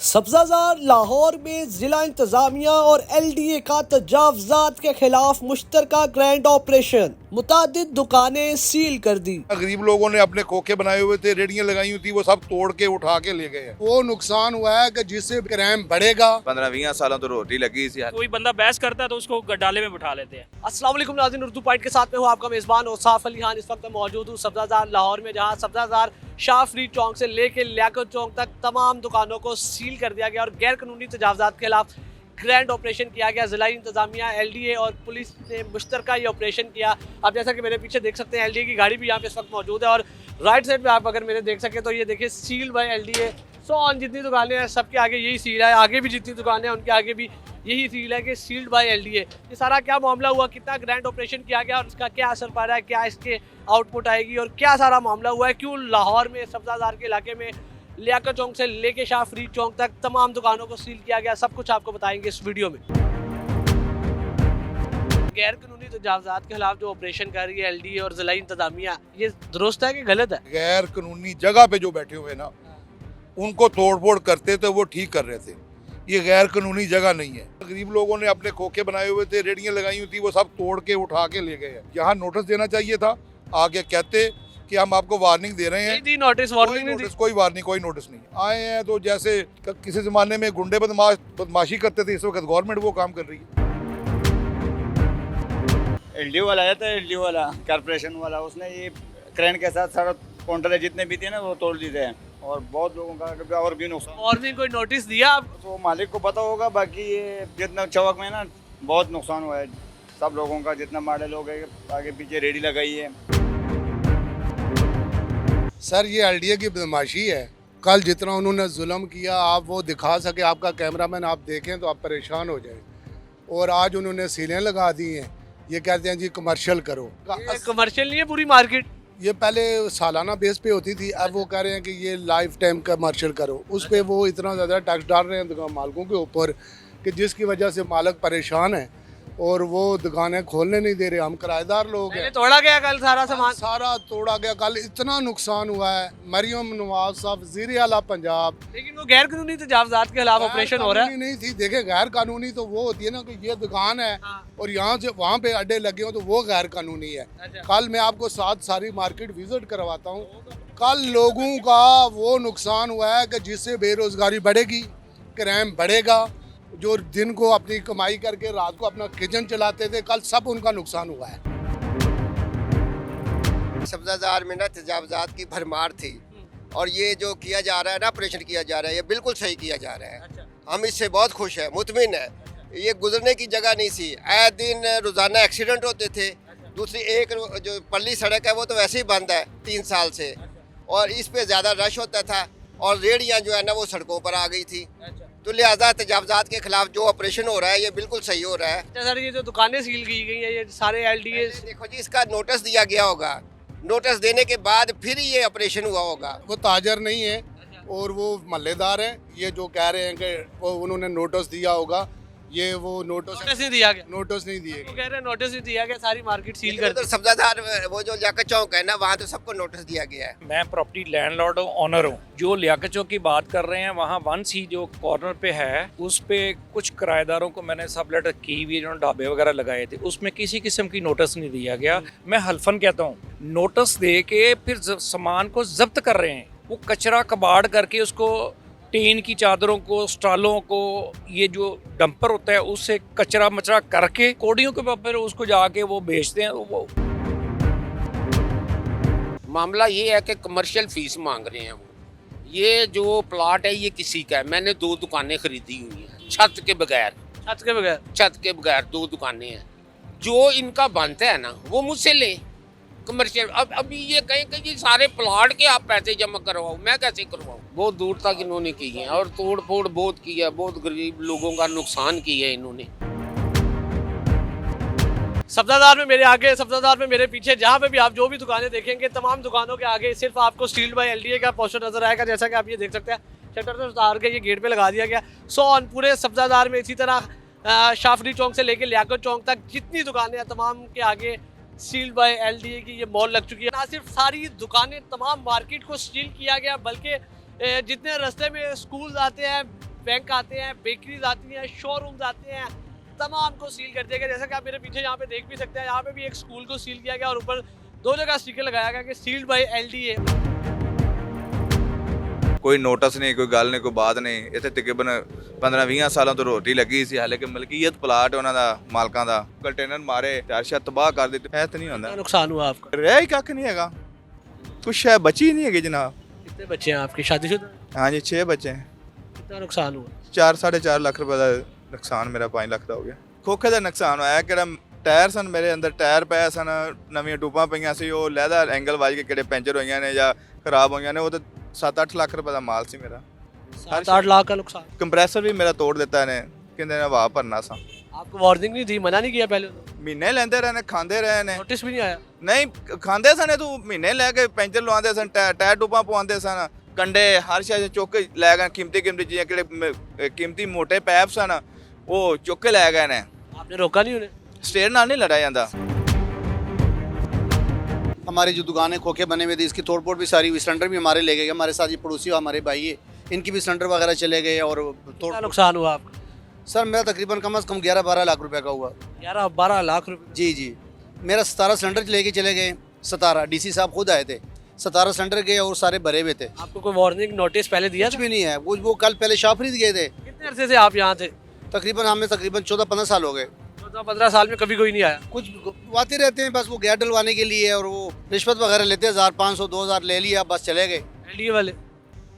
सब्जाजार लाहौर में जिला इंतजामिया और LDA का तजावजात के खिलाफ मुश्तरका ग्रैंड ऑपरेशन, मुतादिद दुकानें सील कर दी। गरीब लोगों ने अपने खोखे बनाए हुए थे, रेडियां लगाई हुई थी, वो सब तोड़ के उठा के ले गए हैं। वो नुकसान हुआ है कि जिससे क्राइम बढ़ेगा। 15-20 सालों तो रोटी लगी इसी हाल। कोई बंदा बहस करता है तो उसको गड्ढाले में बिठा लेते हैं। अस्सलाम वालेकुम नाज़रीन, उर्दू पॉइंट के साथ में हूँ आपका मेज़बान औसाफ अली खान। इस वक्त मैं मौजूद हूँ सब्जाजार लाहौर में, जहाँ सब्जाजार शाह फरीद चौक से लेके लियाकत चौक तक तमाम दुकानों को सील कर दिया गया और गैर कानूनी तजावजात के खिलाफ ग्रैंड ऑपरेशन किया गया। ज़िला इंतजामिया, LDA और पुलिस ने मुश्तरका ये ऑपरेशन किया। आप जैसा कि मेरे पीछे देख सकते हैं, LDA की गाड़ी भी यहाँ पे इस वक्त मौजूद है और राइट साइड पे आप अगर मेरे देख सकें तो ये देखिए seal by LDA। So on जितनी दुकानें हैं सबके आगे यही सील है, आगे भी जितनी दुकानें हैं उनके आगे भी यही सील है कि सील्ड बाय LDA। ये सारा क्या मामला हुआ, कितना ग्रैंड ऑपरेशन किया गया और इसका क्या असर पड़ रहा है, क्या इसके आउटपुट आएगी और क्या सारा मामला हुआ है, क्यों लाहौर में सब्जाजार के इलाके में लियाकत चौक से लेके शाह फरीद चौक तक तमाम दुकानों को सील किया गया, सब कुछ आपको बताएंगे इस वीडियो में। गैर कानूनी तजावजात के खिलाफ जो ऑपरेशन कर रही है LDA और ज़िला इंतजामिया, ये दुरुस्त है कि गलत है? गैर कानूनी जगह पे जो बैठे हुए ना, उनको तोड़ फोड़ करते तो वो ठीक कर रहे थे। ये गैर कानूनी जगह नहीं है। गरीब लोगों ने अपने खोखे बनाए हुए थे, रेडियां लगाई हुई थी, वो सब तोड़ के उठा के ले गए हैं। यहाँ नोटिस देना चाहिए था, आगे कहते कि हम आपको वार्निंग दे रहे हैं। नोटिस वार्निंग नहीं दी। कोई नोटिस नहीं आए हैं। तो जैसे किसी जमाने में गुंडे बदमाशी करते थे, इस वक्त गवर्नमेंट वो काम कर रही है। LDO वाला आया था, LDO वाला कॉर्पोरेशन वाला, उसने ये क्रेन के साथ सारा काउंटर जितने भी थे ना वो तोड़ दिए थे और बहुत लोगों का और भी नुकसान। और भी कोई नोटिस दिया आप? तो मालिक को पता होगा, बाकी ये जितना चौक में ना बहुत नुकसान हुआ है सब लोगों का, जितना माडल हो गए, आगे पीछे रेडी लगाई है। सर ये LDA की बदमाशी है। कल जितना उन्होंने जुल्म किया, आप वो दिखा सके, आपका कैमरामैन आप देखें तो आप परेशान हो जाए। और आज उन्होंने सीलें लगा दी हैं, ये कहते हैं जी कमर्शियल करो। कमर्शियल नहीं है पूरी मार्केट, ये पहले सालाना बेस पे होती थी, अब वो कह रहे हैं कि ये लाइफ टाइम कमर्शियल करो। उस पे वो इतना ज़्यादा टैक्स डाल रहे हैं दुकान मालिकों के ऊपर कि जिसकी वजह से मालिक परेशान है और वो दुकानें खोलने नहीं दे रहे। हम किराएदार लोग हैं। तोड़ा गया कल सारा सामान, सारा तोड़ा गया। कल इतना नुकसान हुआ है। मरियम नवाज साहब वज़ीर आला पंजाब, लेकिन वो गैर कानूनी तजावजात के खिलाफ ऑपरेशन हो रहा है। नहीं थी, देखे गैर कानूनी तो वो होती है ना कि ये दुकान है और यहाँ से वहाँ पे अड्डे लगे हो तो वो गैर कानूनी है। कल मैं आपको साथ सारी मार्केट विजिट करवाता हूँ। कल लोगों का वो नुकसान हुआ है कि जिससे बेरोजगारी बढ़ेगी, क्राइम बढ़ेगा। जो दिन को अपनी कमाई करके रात को अपना किचन चलाते थे, कल सब उनका नुकसान हुआ है। सब्जाजार में ना तजावजात की भरमार थी और ये जो किया जा रहा है ना, ऑपरेशन किया जा रहा है, ये बिल्कुल सही किया जा रहा है। हम इससे बहुत खुश हैं, मुतमिन है। ये गुजरने की जगह नहीं थी। आए दिन रोज़ाना एक्सीडेंट होते थे। दूसरी एक जो पल्ली सड़क है वो तो वैसे ही बंद है 3 साल से, और इस पे ज़्यादा रश होता था और रेडियाँ जो है ना वो सड़कों पर आ गई थी। तो लिहाजा तजावजात के खिलाफ जो ऑपरेशन हो रहा है ये बिल्कुल सही हो रहा है। सर ये जो दुकानें सील की गई हैं, ये सारे LDA, देखो जी, इसका नोटिस दिया गया होगा, नोटिस देने के बाद फिर ये ऑपरेशन हुआ होगा। वो ताजर नहीं है और वो मल्लेदार है। ये जो कह रहे हैं कि वो उन्होंने नोटिस दिया होगा, ये वो नोटिस नहीं दिया गया। नोटिस नहीं दिए वो कह रहे हैं नोटिस नहीं दिया गया, सारी मार्केट सील कर दी। तो सब्जादार वो जो लियाकत चौक है ना, वहाँ तो सबको नोटिस दिया गया है। मैं प्रॉपर्टी लैंडलॉर्ड ऑनर हूँ। जो लियाकत चौक की बात कर रहे हैं, वहाँ 1C जो कॉर्नर पे है, उस पे कुछ किराएदारों को मैंने सब लेटर की हुई, जिन्होंने ढाबे वगैरह लगाए थे, उसमें किसी किस्म की नोटिस नहीं दिया गया। मैं हल्फन कहता हूँ, नोटिस दे के फिर सामान को जब्त कर रहे हैं। वो कचरा कबाड़ करके उसको, टीन की चादरों को, स्टॉलों को, ये जो डंपर होता है उससे कचरा मचरा करके कोडियों के ऊपर उसको जाके वो बेचते हैं। वो मामला ये है कि कमर्शियल फीस मांग रहे हैं वो। ये जो प्लॉट है ये किसी का है। मैंने 2 दुकानें खरीदी हुई हैं छत के बगैर। छत के बगैर 2 दुकानें हैं। जो इनका बनता है ना वो मुझसे ले कमर्शियल। अब अभी ये कहें कि ये सारे प्लाट के आप पैसे जमा करवाओ, मैं कैसे करवाऊँ? बहुत दूर तक इन्होंने की है और तोड़ फोड़ बहुत की है, बहुत गरीब लोगों का नुकसान किया है इन्होंने। सब्जादार में मेरे आगे, सब्जादार में मेरे पीछे, जहाँ पे भी आप जो भी दुकानें देखेंगे, तमाम दुकानों के आगे सिर्फ आपको सील्ड बाय LDA का पोस्टर नजर आएगा। जैसा कि आप ये देख सकते हैं, शटर से उतार के ये गेट पे लगा दिया गया। पूरे सब्जादार में इसी तरह शाह फरीद चौक से लेकर लियाकत चौक तक जितनी दुकानें हैं, तमाम के आगे सील्ड बाय LDA की ये मॉल लग चुकी है। ना सिर्फ सारी दुकानें, तमाम मार्केट को सील किया गया, बल्कि जितने रास्ते में स्कूल आते हैं, बैंक आते हैं, बेकरीज आती हैं, शोरूम्स आते हैं, तमाम को सील कर दिया गया। जैसा कि आप मेरे पीछे यहाँ पे देख भी सकते हैं, यहाँ पे भी एक स्कूल को सील किया गया और ऊपर 2 जगह स्टिकर लगाया गया कि सील्ड बाय LDA। ਕੋਈ ਨੋਟਿਸ ਨਹੀਂ, ਕੋਈ ਗੱਲ ਨਹੀਂ, ਕੋਈ ਬਾਤ ਨਹੀਂ। ਇੱਥੇ ਤਕਰੀਬਨ 15-20 ਸਾਲਾਂ ਤੋਂ ਰੋਟੀ ਲੱਗੀ ਸੀ, ਹਾਲੇ ਕਿ ਮਲਕੀਅਤ ਪਲਾਟ ਉਹਨਾਂ ਦਾ, ਮਾਲਕਾਂ ਦਾ। ਕੰਟੇਨਰ ਮਾਰੇ ਤੇ ਅਰਸ਼ਾ ਤਬਾਹ ਕਰ ਦਿੱਤੇ। ਇਹ ਤਾਂ ਨਹੀਂ ਹੁੰਦਾ, नुकसान हुआ आपका? ਰਹਿ ਹੀ ਕੱਖ ਨਹੀਂ ਹੈਗਾ, ਕੁਛ ਹੈ ਬਚੀ ਨਹੀਂ ਹੈਗੀ जनाब। कितने बच्चे हैं आपके, शादीशुदा? ਹਾਂਜੀ 6 ਬੱਚੇ हैं। कितना नुकसान हुआ? 4-4.5 ਲੱਖ ਰੁਪਏ ਦਾ ਨੁਕਸਾਨ, ਮੇਰਾ 5 ਲੱਖ ਦਾ ਹੋ ਗਿਆ। ਖੋਖੇ ਦਾ ਨੁਕਸਾਨ ਹੋਇਆ, ਕਿਹੜਾ ਟਾਇਰ ਸਨ ਮੇਰੇ ਅੰਦਰ, ਟਾਇਰ ਪਏ ਸਨ, ਨਵੀਆਂ ਟੂਬਾਂ ਪਈਆਂ ਸੀ, ਉਹ ਲੈਦਰ ਐਂਗਲ ਵੱਜ ਕੇ ਕਿਹੜੇ ਪੈਂਚਰ ਹੋਈਆਂ ਨੇ ਜਾਂ ਖਰਾਬ ਹੋਈਆਂ ਨੇ। ਉਹ ਤਾਂ 7-8 ਲੱਖ ਰੁਪਏ ਦਾ ਮਾਲ ਸੀ ਮੇਰਾ। 7-8 लाख का नुकसान। ਕੰਪਰੈਸਰ ਵੀ ਮੇਰਾ ਤੋੜ ਦਿੱਤਾ ਨੇ, ਕਹਿੰਦੇ ਨੇ ਹਵਾ ਭਰਨਾ ਸਾਂ। आपको वार्निंग नहीं दी, मना नहीं किया पहले? ਮਹੀਨੇ ਲੈਂਦੇ ਰਹੇ ਨੇ, ਖਾਂਦੇ ਰਹੇ ਨੇ। नोटिस भी नहीं आया? ਨਹੀਂ ਖਾਂਦੇ ਸਨ, ਤੂੰ ਮਹੀਨੇ ਲੈ ਕੇ ਪੈਂਚਰ ਲਵਾਉਂਦੇ ਸਨ, ਟਾਇਰ ਟੂਬਾਂ ਪਵਾਉਂਦੇ ਸਨ, ਕੰਡੇ ਹਰ ਸ਼ੈ ਚੁੱਕ ਕੇ ਲੈ ਗਏ। ਕੀਮਤੀ ਚੀਜ਼ਾਂ, ਕਿਹੜੇ ਕੀਮਤੀ ਮੋਟੇ ਪੈਪ ਸਨ, ਉਹ ਚੁੱਕ ਕੇ ਲੈ ਗਏ ਨੇ। आपने रोका नहीं उन्हें? ਸਟੇਟ ਨਾਲ ਨਹੀਂ ਲੜਿਆ ਜਾਂਦਾ। हमारी जो दुकानें खोखे बने हुए थे, इसकी तोड़फोड़ भी सारी हुई। सिलेंडर भी हमारे ले गए। हमारे साथ ये पड़ोसी हमारे भाई है, इनकी भी सिलेंडर वगैरह चले गए और कितना नुकसान हुआ आपका? सर मेरा तकरीबन कम से कम 11-12 लाख रुपए का हुआ। 11-12 लाख रुपए? जी जी, मेरा 17 सिलेंडर लेके चले गए। 17 DC साहब खुद आए थे, 17 सिलेंडर गए और सारे भरे हुए थे। आपको कोई वार्निंग नोटिस पहले दिया कुछ था? भी नहीं है। वो कल पहले शाहफरीद गए थे। कितने अरसे से आप यहाँ थे? तकरीबन हमें 14-15 साल हो गए। 14-15 साल में कभी कोई नहीं आया? कुछ आते रहते हैं, बस वो गैर डलवाने के लिए, और वो रिश्वत वगैरह लेते हैं। 1500-2000 ले लिया, बस चले गए। LDA वाले?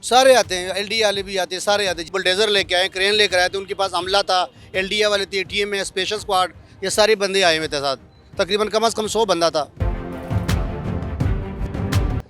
सारे आते हैं, LDA वाले भी आते हैं, सारे आते हैं। बुलडोजर लेके आए, क्रेन लेकर आए थे, उनके पास अमला था, LDA वाले थे, TM में स्पेशल स्क्वाड, ये सारे बंदे आए हुए थे साथ। तकरीबन कम से कम 100 बंदा था।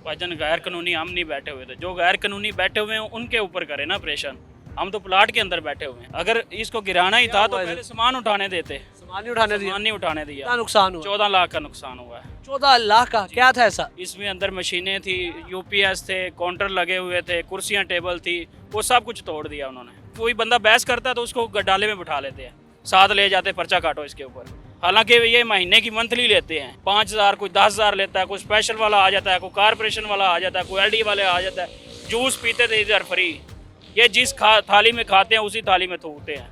भाईजान गैर कानूनी हम नहीं बैठे हुए थे, जो गैर कानूनी बैठे हुए हैं उनके ऊपर करें ना प्रेशर। हम तो प्लाट के अंदर बैठे हुए हैं। अगर इसको गिराना ही था तो पहले सामान उठाने देते। सामान नहीं उठाने दिया? सामान नहीं उठाने दिया। कितना नुकसान हुआ? 14 लाख का नुकसान हुआ है। 14 लाख का? क्या था ऐसा? इसमें अंदर मशीनें थी, UPS थे, काउंटर लगे हुए थे, कुर्सियां टेबल थी, वो सब कुछ तोड़ दिया उन्होंने। कोई बंदा बहस करता है तो उसको डाले में बिठा लेते हैं, साथ ले जाते, पर्चा काटो इसके ऊपर। हालांकि ये महीने की मंथली लेते हैं, 5000, कोई 10,000 लेता है, कोई स्पेशल वाला आ जाता है, कोई कारपोरेशन वाला आ जाता है, कोई LD वाले आ जाता है। जूस पीते थे इधर फ्री, ये जिस थाली में खाते हैं उसी थाली में थूकते हैं।